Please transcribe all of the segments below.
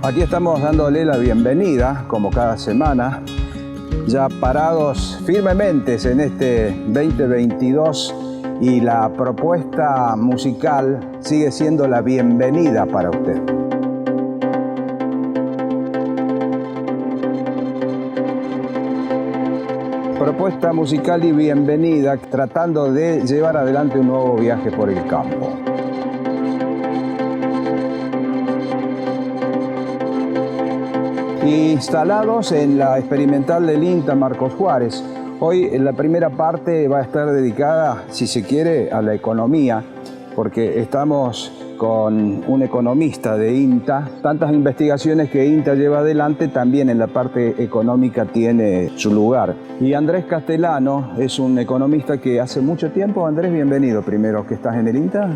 Aquí estamos dándole la bienvenida, como cada semana, ya parados firmemente en este 2022 y la propuesta musical sigue siendo la bienvenida para usted. Propuesta musical y bienvenida, tratando de llevar adelante un nuevo viaje por el campo. Instalados en la experimental del INTA Marcos Juárez. Hoy la primera parte va a estar dedicada, si se quiere, a la economía, porque estamos con un economista de INTA. Tantas investigaciones que INTA lleva adelante, también en la parte económica tiene su lugar. Y Andrés Castellano es un economista que hace mucho tiempo. Andrés, bienvenido primero, que estás en el INTA.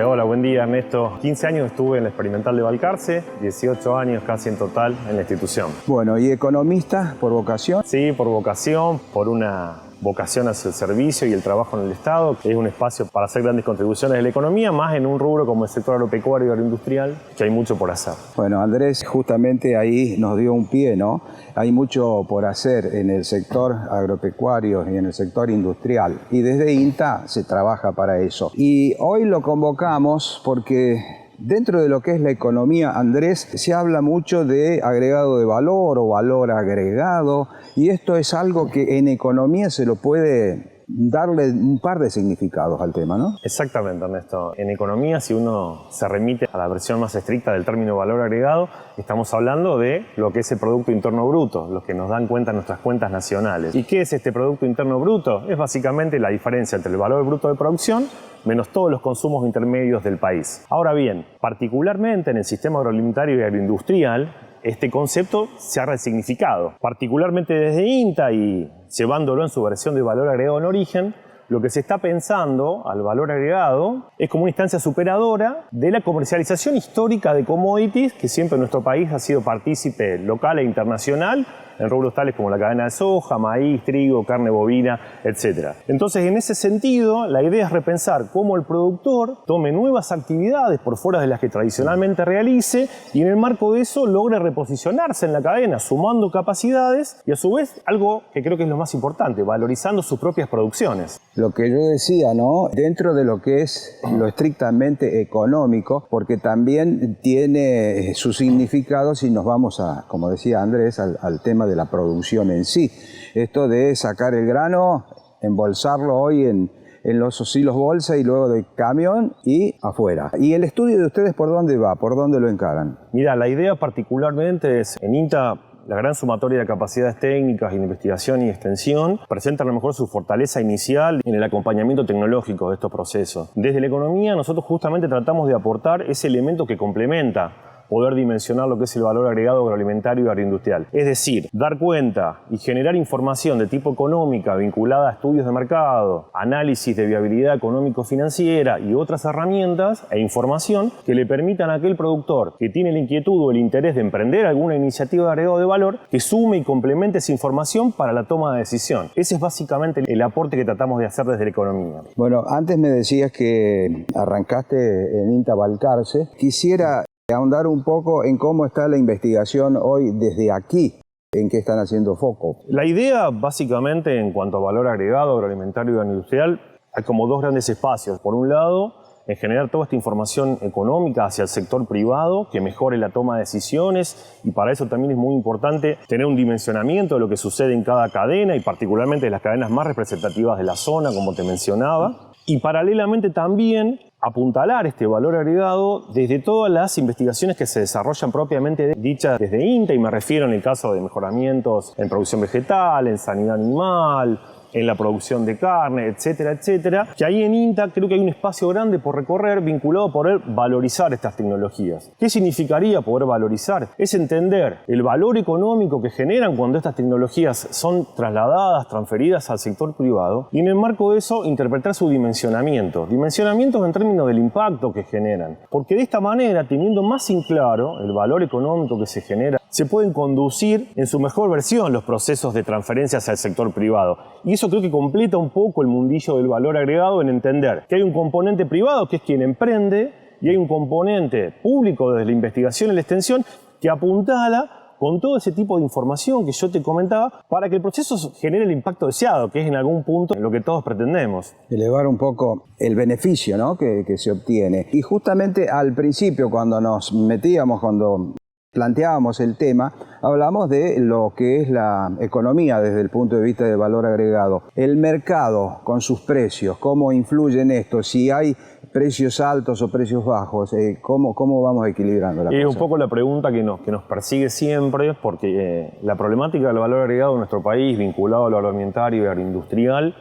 Hola, buen día, Ernesto. 15 años estuve en la experimental de Balcarce, 18 años casi en total en la institución. Bueno, ¿y economista por vocación? Sí, por vocación, por una vocación hacia el servicio y el trabajo en el Estado, que es un espacio para hacer grandes contribuciones a la economía, más en un rubro como el sector agropecuario y agroindustrial, que hay mucho por hacer. Bueno, Andrés justamente ahí nos dio un pie, ¿no? Hay mucho por hacer en el sector agropecuario y en el sector industrial, y desde INTA se trabaja para eso. Y hoy lo convocamos porque dentro de lo que es la economía, Andrés, se habla mucho de agregado de valor o valor agregado, y esto es algo que en economía se lo puede darle un par de significados al tema, ¿no? Exactamente, Ernesto. En economía, si uno se remite a la versión más estricta del término valor agregado, estamos hablando de lo que es el Producto Interno Bruto, lo que nos dan cuenta nuestras cuentas nacionales. ¿Y qué es este Producto Interno Bruto? Es básicamente la diferencia entre el valor bruto de producción menos todos los consumos intermedios del país. Ahora bien, particularmente en el sistema agroalimentario y agroindustrial, este concepto se ha resignificado. Particularmente desde INTA y llevándolo en su versión de valor agregado en origen, lo que se está pensando al valor agregado es como una instancia superadora de la comercialización histórica de commodities que siempre en nuestro país ha sido partícipe local e internacional en rubros tales como la cadena de soja, maíz, trigo, carne bovina, etc. Entonces, en ese sentido, la idea es repensar cómo el productor tome nuevas actividades por fuera de las que tradicionalmente realice y en el marco de eso logre reposicionarse en la cadena, sumando capacidades y a su vez, algo que creo que es lo más importante, valorizando sus propias producciones. Lo que yo decía, ¿no? Dentro de lo que es lo estrictamente económico, porque también tiene su significado si nos vamos a, como decía Andrés, al tema de la producción en sí. Esto de sacar el grano, embolsarlo hoy en los hilos bolsa y luego de camión y afuera. ¿Y el estudio de ustedes por dónde va? ¿Por dónde lo encaran? Mira, la idea particularmente es, en INTA, la gran sumatoria de capacidades técnicas de investigación y extensión presenta a lo mejor su fortaleza inicial en el acompañamiento tecnológico de estos procesos. Desde la economía nosotros justamente tratamos de aportar ese elemento que complementa poder dimensionar lo que es el valor agregado agroalimentario y agroindustrial. Es decir, dar cuenta y generar información de tipo económica vinculada a estudios de mercado, análisis de viabilidad económico-financiera y otras herramientas e información que le permitan a aquel productor que tiene la inquietud o el interés de emprender alguna iniciativa de agregado de valor que sume y complemente esa información para la toma de decisión. Ese es básicamente el aporte que tratamos de hacer desde la economía. Bueno, antes me decías que arrancaste en INTA Balcarce. Quisiera ahondar un poco en cómo está la investigación hoy desde aquí, en qué están haciendo foco. La idea, básicamente, en cuanto a valor agregado agroalimentario y agroindustrial, hay como dos grandes espacios. Por un lado, en generar toda esta información económica hacia el sector privado, que mejore la toma de decisiones, y para eso también es muy importante tener un dimensionamiento de lo que sucede en cada cadena, y particularmente en las cadenas más representativas de la zona, como te mencionaba. Y paralelamente también apuntalar este valor agregado desde todas las investigaciones que se desarrollan propiamente dichas desde INTA, y me refiero en el caso de mejoramientos en producción vegetal, en sanidad animal, en la producción de carne, etcétera, etcétera, que ahí en INTA creo que hay un espacio grande por recorrer vinculado a poder valorizar estas tecnologías. ¿Qué significaría poder valorizar? Es entender el valor económico que generan cuando estas tecnologías son trasladadas, transferidas al sector privado, y en el marco de eso interpretar su dimensionamiento. Dimensionamientos en términos del impacto que generan. Porque de esta manera, teniendo más en claro el valor económico que se genera, se pueden conducir en su mejor versión los procesos de transferencias al sector privado. Y eso creo que completa un poco el mundillo del valor agregado en entender que hay un componente privado que es quien emprende y hay un componente público desde la investigación y la extensión que apuntala con todo ese tipo de información que yo te comentaba para que el proceso genere el impacto deseado, que es en algún punto lo que todos pretendemos. Elevar un poco el beneficio, ¿no?, que se obtiene. Y justamente al principio, cuando nos metíamos, cuando planteábamos el tema, hablamos de lo que es la economía desde el punto de vista del valor agregado. El mercado con sus precios, ¿cómo influye en esto? Si hay precios altos o precios bajos, ¿cómo vamos equilibrando la cosa? Es un poco la pregunta que nos persigue siempre, porque la problemática del valor agregado en nuestro país, vinculado al agroalimentario y agroindustrial,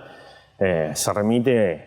se remite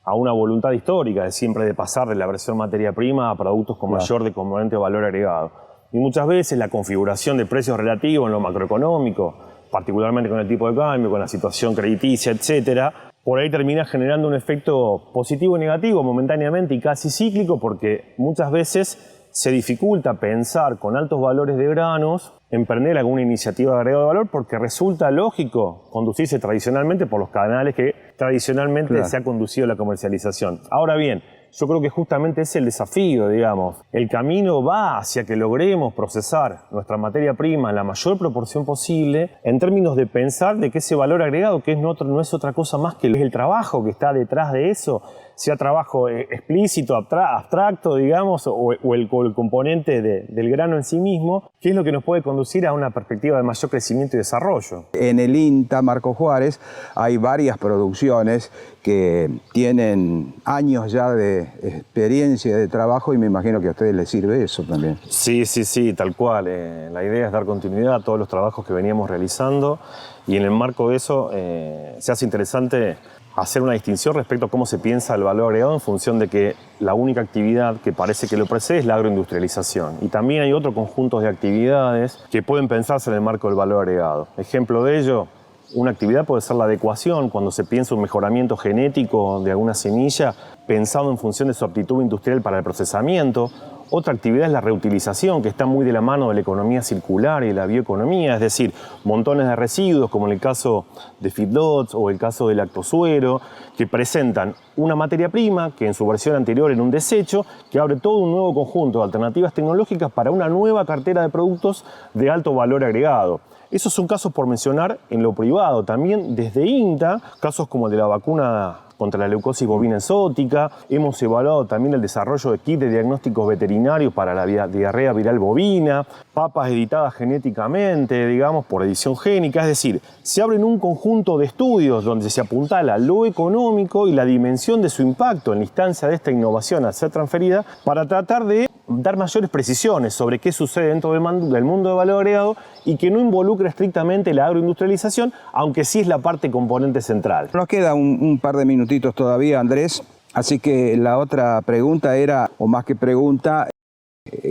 a una voluntad histórica de siempre de pasar de la versión materia prima a productos con mayor de componente de valor agregado. Y muchas veces la configuración de precios relativos en lo macroeconómico, particularmente con el tipo de cambio, con la situación crediticia, etcétera, por ahí termina generando un efecto positivo y negativo momentáneamente y casi cíclico, porque muchas veces se dificulta pensar con altos valores de granos emprender alguna iniciativa de agregado de valor, porque resulta lógico conducirse tradicionalmente por los canales que tradicionalmente se ha conducido la comercialización. Ahora bien, yo creo que justamente ese es el desafío, digamos. El camino va hacia que logremos procesar nuestra materia prima en la mayor proporción posible en términos de pensar de que ese valor agregado, que no es otra cosa más que el trabajo que está detrás de eso, sea trabajo explícito, abstracto, digamos, o el componente del grano en sí mismo, que es lo que nos puede conducir a una perspectiva de mayor crecimiento y desarrollo. En el INTA Marco Juárez hay varias producciones que tienen años ya de experiencia de trabajo y me imagino que a ustedes les sirve eso también. Sí, tal cual. La idea es dar continuidad a todos los trabajos que veníamos realizando y en el marco de eso se hace interesante hacer una distinción respecto a cómo se piensa el valor agregado en función de que la única actividad que parece que lo precede es la agroindustrialización. Y también hay otro conjunto de actividades que pueden pensarse en el marco del valor agregado. Ejemplo de ello, una actividad puede ser la adecuación, cuando se piensa un mejoramiento genético de alguna semilla pensado en función de su aptitud industrial para el procesamiento. Otra actividad es la reutilización, que está muy de la mano de la economía circular y la bioeconomía, es decir, montones de residuos, como en el caso de feedlots o el caso del lactosuero, que presentan una materia prima que en su versión anterior era un desecho, que abre todo un nuevo conjunto de alternativas tecnológicas para una nueva cartera de productos de alto valor agregado. Esos son casos por mencionar en lo privado. También desde INTA, casos como el de la vacuna contra la leucosis bovina exótica. Hemos evaluado también el desarrollo de kits de diagnósticos veterinarios para la diarrea viral bovina, papas editadas genéticamente, digamos, por edición génica. Es decir, se abren un conjunto de estudios donde se apuntala lo económico y la dimensión de su impacto en la instancia de esta innovación al ser transferida para tratar de dar mayores precisiones sobre qué sucede dentro del mundo de valor agregado y que no involucra estrictamente la agroindustrialización, aunque sí es la parte componente central. Nos queda un par de minutitos todavía, Andrés, así que la otra pregunta era, o más que pregunta,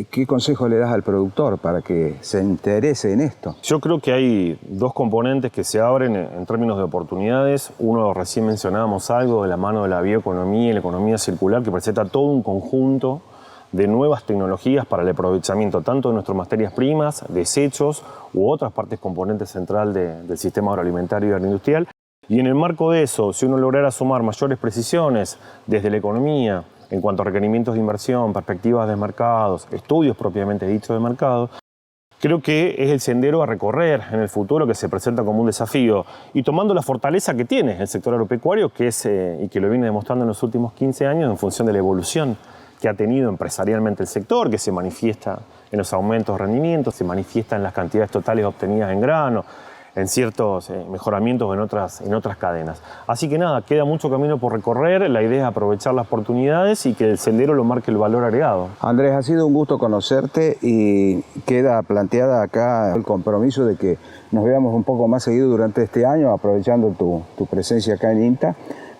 ¿qué consejo le das al productor para que se interese en esto? Yo creo que hay dos componentes que se abren en términos de oportunidades. Uno, recién mencionábamos algo de la mano de la bioeconomía y la economía circular, que presenta todo un conjunto de nuevas tecnologías para el aprovechamiento tanto de nuestras materias primas, desechos u otras partes componentes central del sistema agroalimentario y agroindustrial. Y en el marco de eso, si uno lograra sumar mayores precisiones desde la economía en cuanto a requerimientos de inversión, perspectivas de mercados, estudios propiamente dichos de mercado, creo que es el sendero a recorrer en el futuro que se presenta como un desafío. Y tomando la fortaleza que tiene el sector agropecuario, que es, y que lo viene demostrando en los últimos 15 años en función de la evolución que ha tenido empresarialmente el sector, que se manifiesta en los aumentos de rendimientos, se manifiesta en las cantidades totales obtenidas en grano, en ciertos mejoramientos en otras cadenas. Así que nada, queda mucho camino por recorrer, la idea es aprovechar las oportunidades y que el sendero lo marque el valor agregado. Andrés, ha sido un gusto conocerte y queda planteada acá el compromiso de que nos veamos un poco más seguido durante este año, aprovechando tu presencia acá en INTA,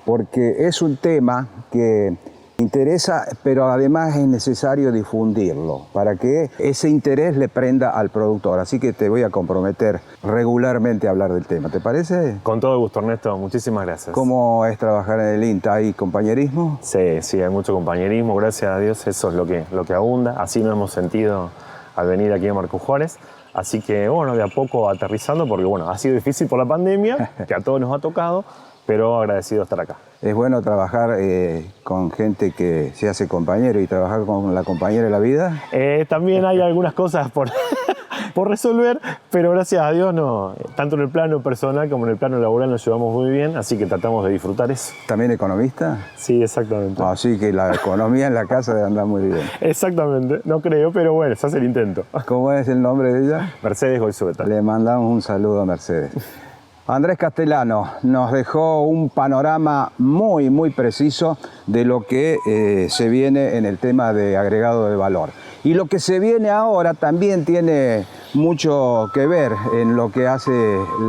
porque es un tema que interesa, pero además es necesario difundirlo para que ese interés le prenda al productor. Así que te voy a comprometer regularmente a hablar del tema. ¿Te parece? Con todo gusto, Ernesto. Muchísimas gracias. ¿Cómo es trabajar en el INTA? ¿Hay compañerismo? Sí, hay mucho compañerismo. Gracias a Dios eso es lo que abunda. Así nos hemos sentido al venir aquí a Marco Juárez. Así que, bueno, de a poco aterrizando, porque, bueno, ha sido difícil por la pandemia, que a todos nos ha tocado, pero agradecido de estar acá. Es bueno trabajar con gente que se hace compañero y trabajar con la compañera de la vida. También hay algunas cosas por resolver, pero gracias a Dios no, tanto en el plano personal como en el plano laboral nos llevamos muy bien, así que tratamos de disfrutar eso. ¿También economista? Sí, exactamente. Así que la economía en la casa debe andar muy bien. Exactamente, no creo, pero bueno, se hace el intento. ¿Cómo es el nombre de ella? Mercedes Goizueta. Le mandamos un saludo a Mercedes. Andrés Castellano nos dejó un panorama muy preciso de lo que se viene en el tema de agregado de valor. Y lo que se viene ahora también tiene mucho que ver en lo que hace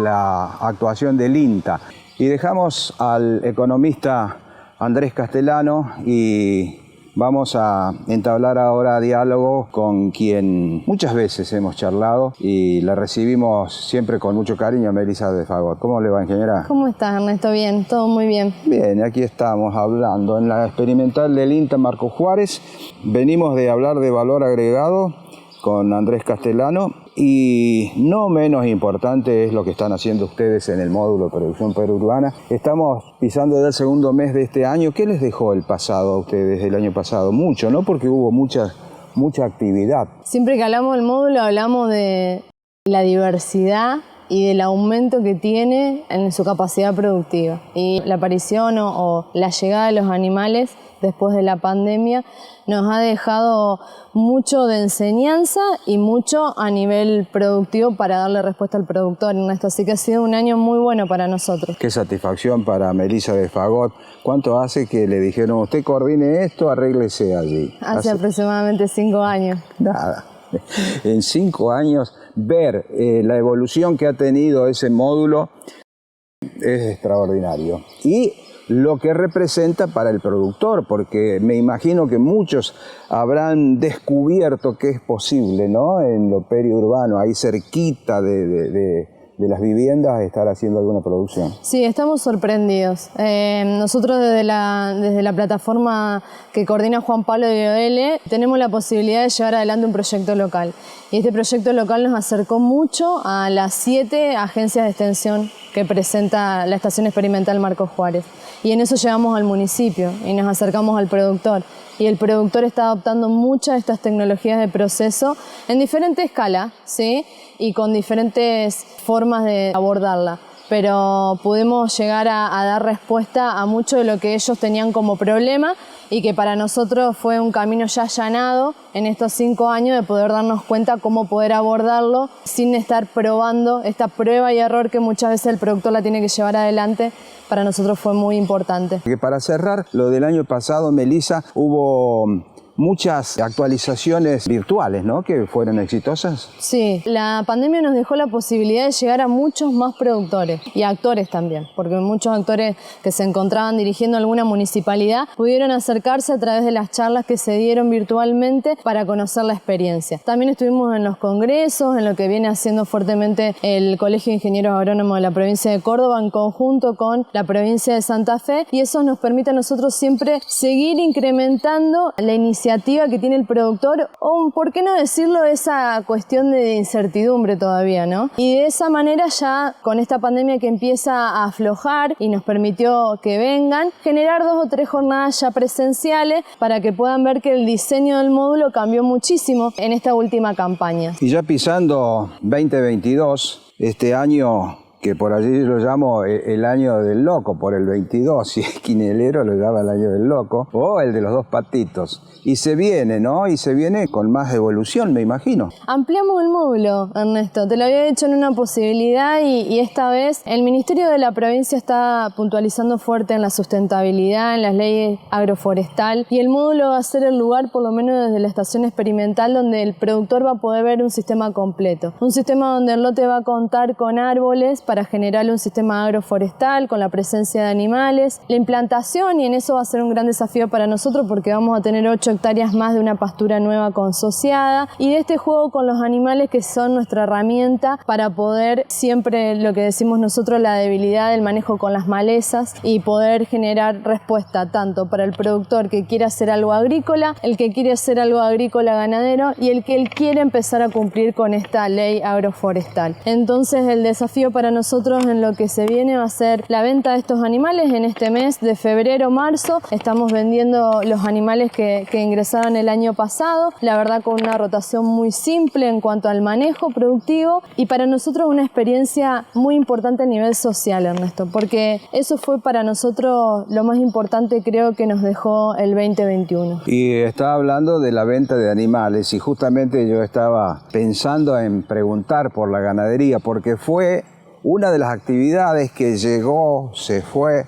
la actuación del INTA. Y dejamos al economista Andrés Castellano y vamos a entablar ahora diálogo con quien muchas veces hemos charlado y la recibimos siempre con mucho cariño, Melissa de Fagot. ¿Cómo le va, ingeniera? ¿Cómo estás, Ernesto? Bien, todo muy bien. Bien, aquí estamos hablando en la experimental del INTA Marco Juárez. Venimos de hablar de valor agregado con Andrés Castellano y no menos importante es lo que están haciendo ustedes en el módulo de producción perurbana. Estamos pisando ya el segundo mes de este año. ¿Qué les dejó el pasado a ustedes el año pasado? Mucho, ¿no? Porque hubo mucha actividad. Siempre que hablamos del módulo hablamos de la diversidad y del aumento que tiene en su capacidad productiva. Y la aparición o la llegada de los animales después de la pandemia nos ha dejado mucho de enseñanza y mucho a nivel productivo para darle respuesta al productor, Ernesto. Así que ha sido un año muy bueno para nosotros. Qué satisfacción para Melissa de Fagot. ¿Cuánto hace que le dijeron, usted coordine esto, arréglese allí? Hace aproximadamente 5 años. Nada. En 5 años, ver la evolución que ha tenido ese módulo es extraordinario. Y lo que representa para el productor, porque me imagino que muchos habrán descubierto que es posible, ¿no? En lo periurbano, ahí cerquita de las viviendas, estar haciendo alguna producción. Sí, estamos sorprendidos. Nosotros desde la plataforma que coordina Juan Pablo de IOL tenemos la posibilidad de llevar adelante un proyecto local. Y este proyecto local nos acercó mucho a las 7 agencias de extensión que presenta la Estación Experimental Marco Juárez. Y en eso llegamos al municipio y nos acercamos al productor. Y el productor está adoptando muchas de estas tecnologías de proceso en diferente escala, ¿sí? Y con diferentes formas de abordarla. Pero pudimos llegar a dar respuesta a mucho de lo que ellos tenían como problema y que para nosotros fue un camino ya allanado en estos 5 años de poder darnos cuenta cómo poder abordarlo sin estar probando esta prueba y error que muchas veces el productor la tiene que llevar adelante. Para nosotros fue muy importante. Que para cerrar lo del año pasado, Melissa, hubo muchas actualizaciones virtuales, ¿no? Que fueron exitosas. Sí, la pandemia nos dejó la posibilidad de llegar a muchos más productores y actores también, porque muchos actores que se encontraban dirigiendo alguna municipalidad pudieron acercarse a través de las charlas que se dieron virtualmente para conocer la experiencia. También estuvimos en los congresos, en lo que viene haciendo fuertemente el Colegio de Ingenieros Agrónomos de la provincia de Córdoba en conjunto con la provincia de Santa Fe, y eso nos permite a nosotros siempre seguir incrementando la iniciativa que tiene el productor, o por qué no decirlo, esa cuestión de incertidumbre todavía, ¿no? Y de esa manera ya con esta pandemia que empieza a aflojar y nos permitió que vengan, generar 2 o 3 jornadas ya presenciales para que puedan ver que el diseño del módulo cambió muchísimo en esta última campaña. Y ya pisando 2022, este año que por allí lo llamo el año del loco, por el 22, si es quinelero lo llama el año del loco, o el de los 2 patitos. Y se viene, ¿no? Y se viene con más evolución, me imagino. Ampliamos el módulo, Ernesto. Te lo había dicho en una posibilidad y esta vez el Ministerio de la Provincia está puntualizando fuerte en la sustentabilidad, en las leyes agroforestal, y el módulo va a ser el lugar, por lo menos desde la estación experimental, donde el productor va a poder ver un sistema completo. Un sistema donde el lote va a contar con árboles para generar un sistema agroforestal con la presencia de animales, la implantación, y en eso va a ser un gran desafío para nosotros porque vamos a tener 8 hectáreas más de una pastura nueva consociada, y de este juego con los animales que son nuestra herramienta para poder, siempre lo que decimos nosotros, la debilidad del manejo con las malezas, y poder generar respuesta tanto para el productor que quiere hacer algo agrícola, el que quiere hacer algo agrícola ganadero y el que quiere empezar a cumplir con esta ley agroforestal. Entonces el desafío para nosotros nosotros en lo que se viene va a ser la venta de estos animales en este mes de febrero-marzo. Estamos vendiendo los animales que ingresaron el año pasado, la verdad con una rotación muy simple en cuanto al manejo productivo y para nosotros una experiencia muy importante a nivel social, Ernesto, porque eso fue para nosotros lo más importante creo que nos dejó el 2021. Y estaba hablando de la venta de animales y justamente yo estaba pensando en preguntar por la ganadería porque fue una de las actividades que llegó, se fue,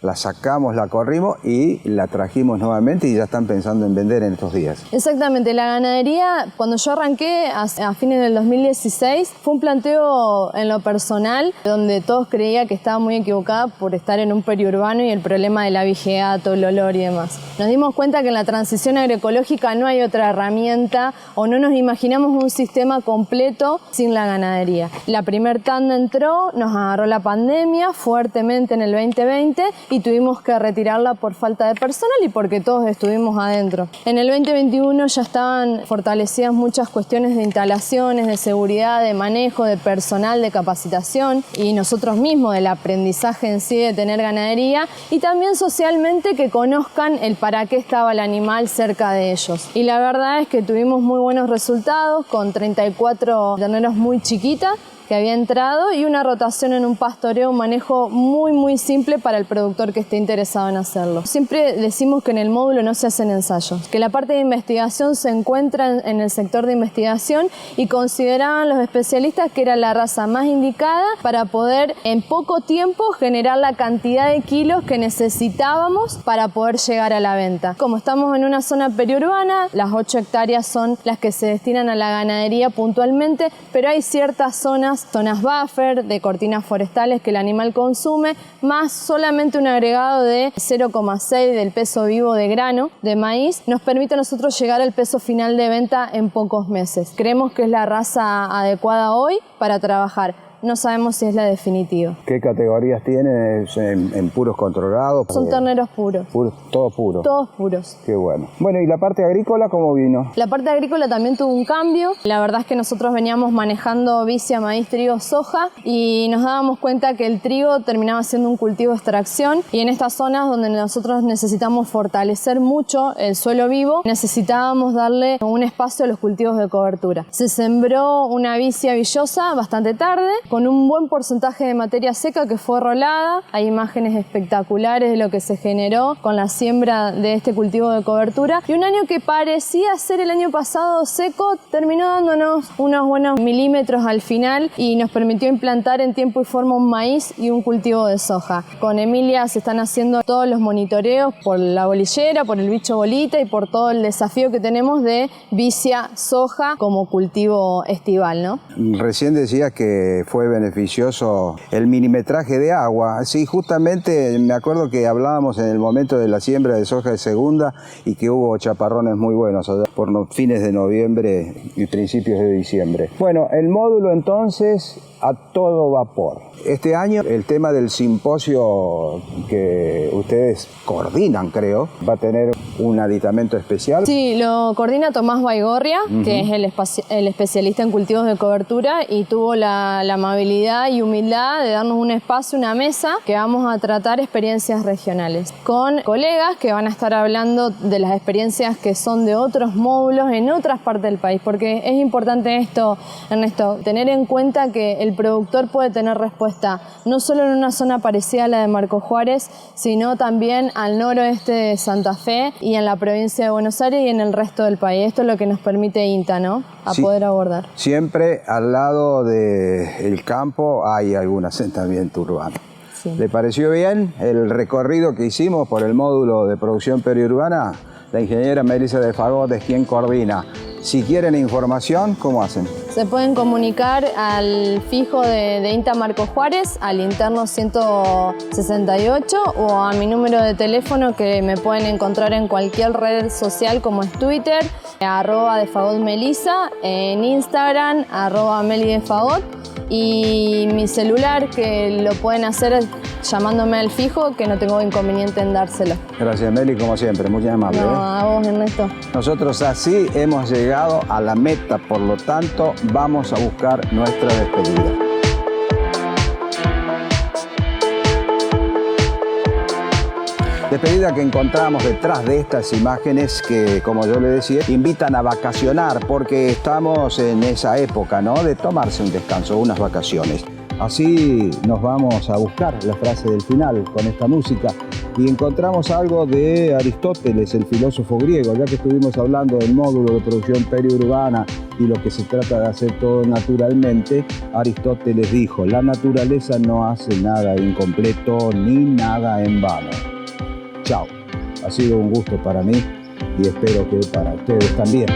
la sacamos, la corrimos y la trajimos nuevamente y ya están pensando en vender en estos días. Exactamente, la ganadería, cuando yo arranqué a fines del 2016, fue un planteo en lo personal donde todos creían que estaba muy equivocada por estar en un periurbano y el problema del abigeato, el olor y demás. Nos dimos cuenta que en la transición agroecológica no hay otra herramienta o no nos imaginamos un sistema completo sin la ganadería. La primer tanda entró, nos agarró la pandemia fuertemente en el 2020 y tuvimos que retirarla por falta de personal y porque todos estuvimos adentro. En el 2021 ya estaban fortalecidas muchas cuestiones de instalaciones, de seguridad, de manejo, de personal, de capacitación y nosotros mismos del aprendizaje en sí de tener ganadería y también socialmente que conozcan el para qué estaba el animal cerca de ellos. Y la verdad es que tuvimos muy buenos resultados con 34 terneros muy chiquitas que había entrado y una rotación en un pastoreo, un manejo muy simple para el productor que esté interesado en hacerlo. Siempre decimos que en el módulo no se hacen ensayos, que la parte de investigación se encuentra en el sector de investigación y consideraban los especialistas que era la raza más indicada para poder en poco tiempo generar la cantidad de kilos que necesitábamos para poder llegar a la venta. Como estamos en una zona periurbana, las 8 hectáreas son las que se destinan a la ganadería puntualmente, pero hay ciertas zonas buffer, de cortinas forestales que el animal consume, más solamente un agregado de 0,6 del peso vivo de grano de maíz, nos permite a nosotros llegar al peso final de venta en pocos meses. Creemos que es la raza adecuada hoy para trabajar. No sabemos si es la definitiva. ¿Qué categorías tiene? ¿En puros controlados? Son terneros puros. ¿Todos puros? Todos puros. Qué bueno. Bueno, ¿y la parte agrícola cómo vino? La parte agrícola también tuvo un cambio. La verdad es que nosotros veníamos manejando vicia, maíz, trigo, soja y nos dábamos cuenta que el trigo terminaba siendo un cultivo de extracción y en estas zonas donde nosotros necesitamos fortalecer mucho el suelo vivo, necesitábamos darle un espacio a los cultivos de cobertura. Se sembró una vicia villosa bastante tarde, con un buen porcentaje de materia seca que fue rolada. Hay imágenes espectaculares de lo que se generó con la siembra de este cultivo de cobertura. Y un año que parecía ser el año pasado seco, terminó dándonos unos buenos milímetros al final y nos permitió implantar en tiempo y forma un maíz y un cultivo de soja. Con Emilia se están haciendo todos los monitoreos por la bolillera, por el bicho bolita y por todo el desafío que tenemos de vicia, soja como cultivo estival, ¿no? Recién decías que fue beneficioso el milimetraje de agua. Sí, justamente me acuerdo que hablábamos en el momento de la siembra de soja de segunda y que hubo chaparrones muy buenos allá por fines de noviembre y principios de diciembre. Bueno, el módulo entonces a todo vapor. Este año el tema del simposio que ustedes coordinan, creo, va a tener un aditamento especial. Sí, lo coordina Tomás Baigorria, que es el especialista en cultivos de cobertura y tuvo la amabilidad y humildad de darnos un espacio, una mesa, que vamos a tratar experiencias regionales con colegas que van a estar hablando de las experiencias que son de otros módulos en otras partes del país, porque es importante esto, Ernesto, tener en cuenta que el productor puede tener respuesta no solo en una zona parecida a la de Marcos Juárez, sino también al noroeste de Santa Fe y en la provincia de Buenos Aires y en el resto del país. Esto es lo que nos permite INTA, ¿no? A poder abordar. Siempre al lado del campo hay algún asentamiento urbano. Sí. ¿Le pareció bien el recorrido que hicimos por el módulo de producción periurbana? La ingeniera Melissa de Fagot es quien coordina. Si quieren información, ¿cómo hacen? Se pueden comunicar al fijo de INTA Marcos Juárez, al interno 168 o a mi número de teléfono que me pueden encontrar en cualquier red social como es Twitter, @defagotmelissa, en Instagram, @melidefagot y mi celular que lo pueden hacer llamándome al fijo, que no tengo inconveniente en dárselo. Gracias, Meli, como siempre, muy amable. No, a vos, Ernesto. Nosotros así hemos llegado a la meta, por lo tanto, vamos a buscar nuestra despedida. Despedida que encontramos detrás de estas imágenes que, como yo le decía, invitan a vacacionar porque estamos en esa época, ¿no?, de tomarse un descanso, unas vacaciones. Así nos vamos a buscar la frase del final con esta música y encontramos algo de Aristóteles, el filósofo griego, ya que estuvimos hablando del módulo de producción periurbana y lo que se trata de hacer todo naturalmente. Aristóteles dijo: la naturaleza no hace nada incompleto ni nada en vano. Chao, ha sido un gusto para mí y espero que para ustedes también.